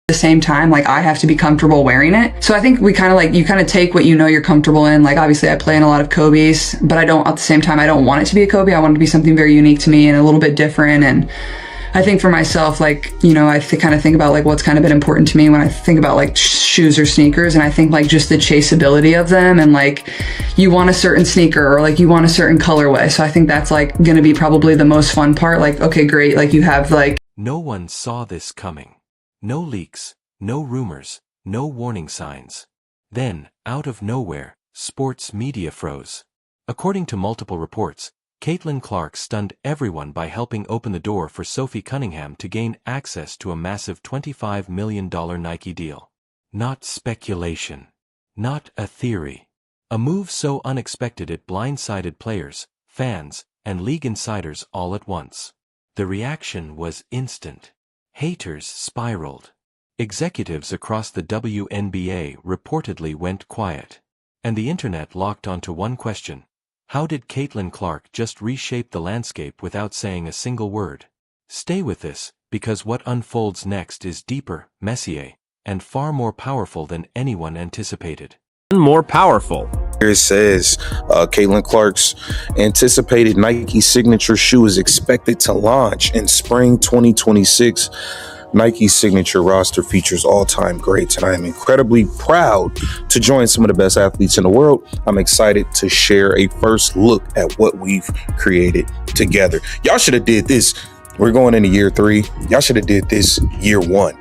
the same time, like I have to be comfortable wearing it. So I think we kind of like, you kind of take what you know you're comfortable in. Like obviously I play in a lot of Kobe's, but I don't, at the same time, I don't want it to be a Kobe. I want it to be something very unique to me and a little bit different. And I think for myself, like, you know, I kind of think about like what's kind of been important to me when I think about like shoes or sneakers. And I think like just the chaseability of them, and like you want a certain sneaker or like you want a certain colorway. So I think that's like going to be probably the most fun part. Like, okay, great. Like you have like. No one saw this coming. No leaks, no rumors, no warning signs. Then, out of nowhere, sports media froze. According to multiple reports, Caitlin Clark stunned everyone by helping open the door for Sophie Cunningham to gain access to a massive $25 million Nike deal. Not speculation. Not a theory. A move so unexpected it blindsided players, fans, and league insiders all at once. The reaction was instant. Haters spiraled. Executives across the WNBA reportedly went quiet. And the internet locked onto one question. How did Caitlin Clark just reshape the landscape without saying a single word? Stay with this, because what unfolds next is deeper, messier, and far more powerful than anyone anticipated. More powerful. Here it says, Caitlin Clark's anticipated Nike signature shoe is expected to launch in spring 2026. Nike's signature roster features all-time greats, and I am incredibly proud to join some of the best athletes in the world. I'm excited to share a first look at what we've created together. Y'all should have did this. We're going into year 3. Y'all should have did this year 1.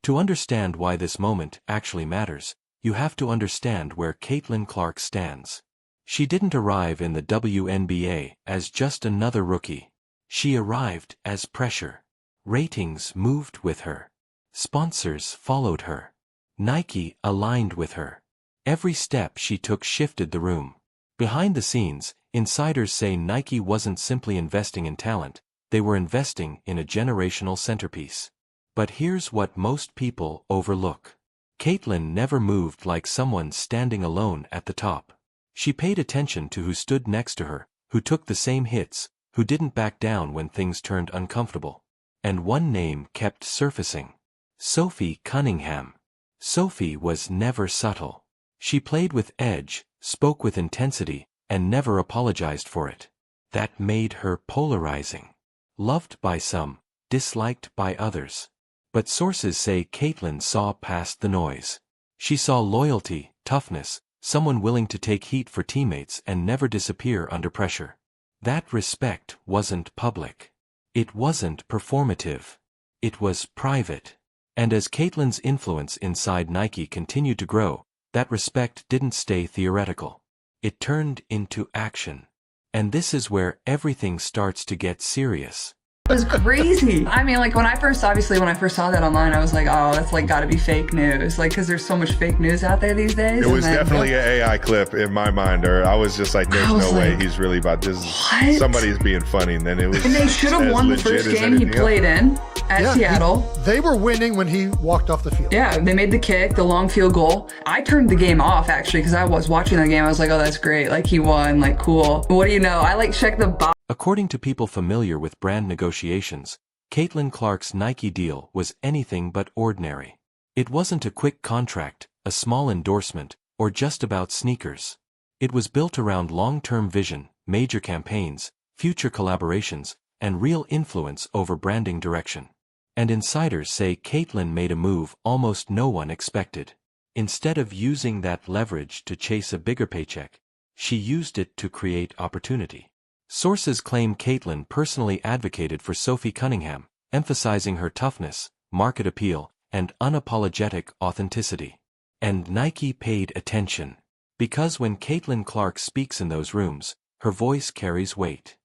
To understand why this moment actually matters, you have to understand where Caitlin Clark stands. She didn't arrive in the WNBA as just another rookie. She arrived as pressure. Ratings moved with her. Sponsors followed her. Nike aligned with her. Every step she took shifted the room. Behind the scenes, insiders say Nike wasn't simply investing in talent, they were investing in a generational centerpiece. But here's what most people overlook. Caitlin never moved like someone standing alone at the top. She paid attention to who stood next to her, who took the same hits, who didn't back down when things turned uncomfortable. And one name kept surfacing. Sophie Cunningham. Sophie was never subtle. She played with edge, spoke with intensity, and never apologized for it. That made her polarizing. Loved by some, disliked by others. But sources say Caitlin saw past the noise. She saw loyalty, toughness, someone willing to take heat for teammates and never disappear under pressure. That respect wasn't public. It wasn't performative. It was private. And as Caitlin's influence inside Nike continued to grow, that respect didn't stay theoretical. It turned into action. And this is where everything starts to get serious. It was crazy. I mean, like when I first saw that online, I was like, oh, that's like gotta be fake news. Like, cause there's so much fake news out there these days. It was definitely an AI clip in my mind, or I was just like, there's no way he's really about this. What? Somebody's being funny. And then it was. And they should have won the first game he played in at Seattle. They were winning when he walked off the field. Yeah, they made the kick, the long field goal. I turned the game off actually, cause I was watching the game. I was like, oh, that's great. Like he won, like cool. What do you know? I like checked the box. According to people familiar with brand negotiations, Caitlin Clark's Nike deal was anything but ordinary. It wasn't a quick contract, a small endorsement, or just about sneakers. It was built around long-term vision, major campaigns, future collaborations, and real influence over branding direction. And insiders say Caitlin made a move almost no one expected. Instead of using that leverage to chase a bigger paycheck, she used it to create opportunity. Sources claim Caitlin personally advocated for Sophie Cunningham, emphasizing her toughness, market appeal, and unapologetic authenticity. And Nike paid attention. Because when Caitlin Clark speaks in those rooms, her voice carries weight.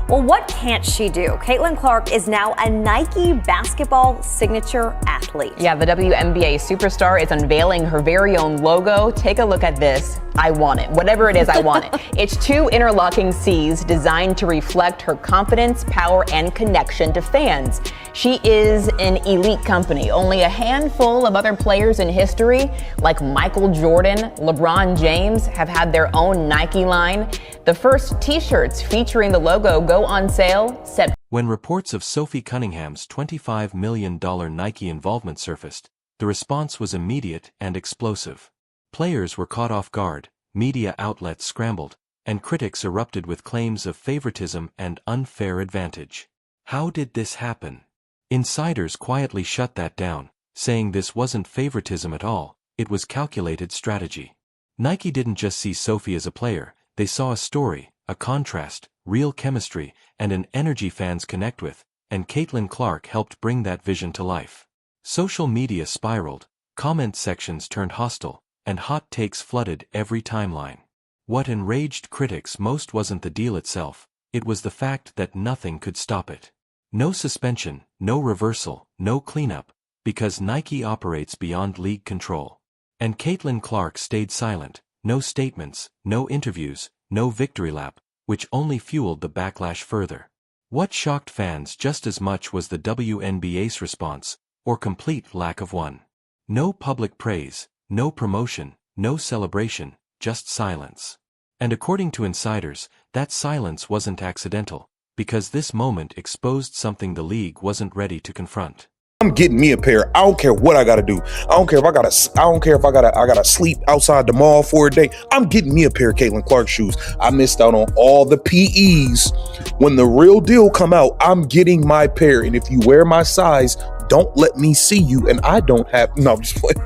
Well, what can't she do? Caitlin Clark is now a Nike basketball signature athlete. Yeah, the WNBA superstar is unveiling her very own logo. Take a look at this. I want it. Whatever it is, I want it. It's two interlocking C's designed to reflect her confidence, power, and connection to fans. She is an elite company. Only a handful of other players in history, like Michael Jordan, LeBron James, have had their own Nike line. The first t-shirts featuring the logo go on sale September. When reports of Sophie Cunningham's $25 million Nike involvement surfaced, the response was immediate and explosive. Players were caught off guard, media outlets scrambled, and critics erupted with claims of favoritism and unfair advantage. How did this happen? Insiders quietly shut that down, saying this wasn't favoritism at all, it was calculated strategy. Nike didn't just see Sophie as a player, they saw a story, a contrast, real chemistry, and an energy fans connect with, and Caitlin Clark helped bring that vision to life. Social media spiraled, comment sections turned hostile, and hot takes flooded every timeline. What enraged critics most wasn't the deal itself, it was the fact that nothing could stop it. No suspension, no reversal, no cleanup, because Nike operates beyond league control. And Caitlin Clark stayed silent, no statements, no interviews, no victory lap, which only fueled the backlash further. What shocked fans just as much was the WNBA's response, or complete lack of one. No public praise, no promotion, no celebration, just silence. And according to insiders, that silence wasn't accidental, because this moment exposed something the league wasn't ready to confront. I'm getting me a pair. I don't care what I gotta do. I don't care if I gotta sleep outside the mall for a day. I'm getting me a pair of Caitlin Clark shoes. I missed out on all the PEs. When the real deal come out, I'm getting my pair. And if you wear my size, don't let me see you. And I don't have, no, I'm just playing.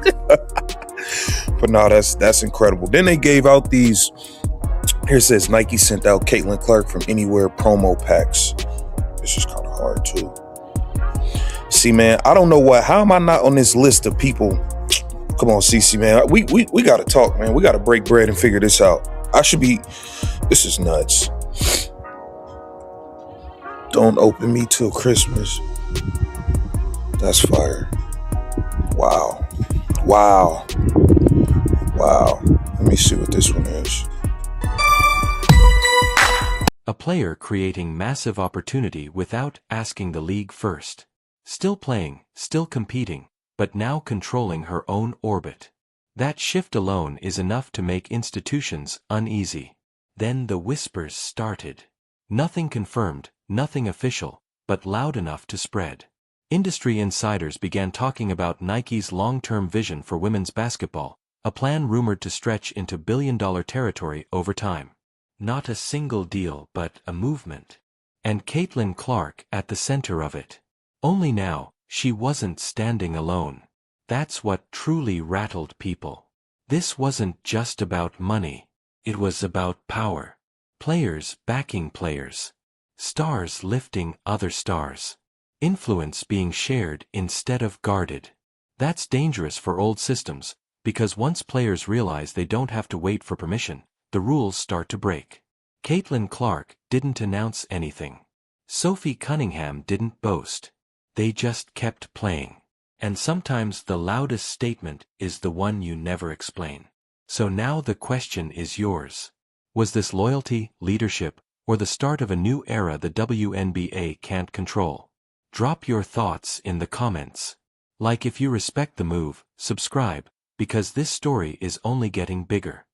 But no, that's incredible. Then they gave out these, here it says Nike sent out Caitlin Clark from Anywhere promo packs. This is kind of hard too. See, man, I don't know what. How am I not on this list of people? Come on, CC, man. We got to talk, man. We got to break bread and figure this out. I should be. This is nuts. Don't open me till Christmas. That's fire. Wow. Wow. Wow. Let me see what this one is. A player creating massive opportunity without asking the league first. Still playing, still competing, but now controlling her own orbit. That shift alone is enough to make institutions uneasy. Then the whispers started. Nothing confirmed, nothing official, but loud enough to spread. Industry insiders began talking about Nike's long-term vision for women's basketball, a plan rumored to stretch into billion-dollar territory over time. Not a single deal, but a movement. And Caitlin Clark at the center of it. Only now, she wasn't standing alone. That's what truly rattled people. This wasn't just about money. It was about power. Players backing players. Stars lifting other stars. Influence being shared instead of guarded. That's dangerous for old systems, because once players realize they don't have to wait for permission, the rules start to break. Caitlin Clark didn't announce anything. Sophie Cunningham didn't boast. They just kept playing. And sometimes the loudest statement is the one you never explain. So now the question is yours. Was this loyalty, leadership, or the start of a new era the WNBA can't control? Drop your thoughts in the comments. Like if you respect the move, subscribe, because this story is only getting bigger.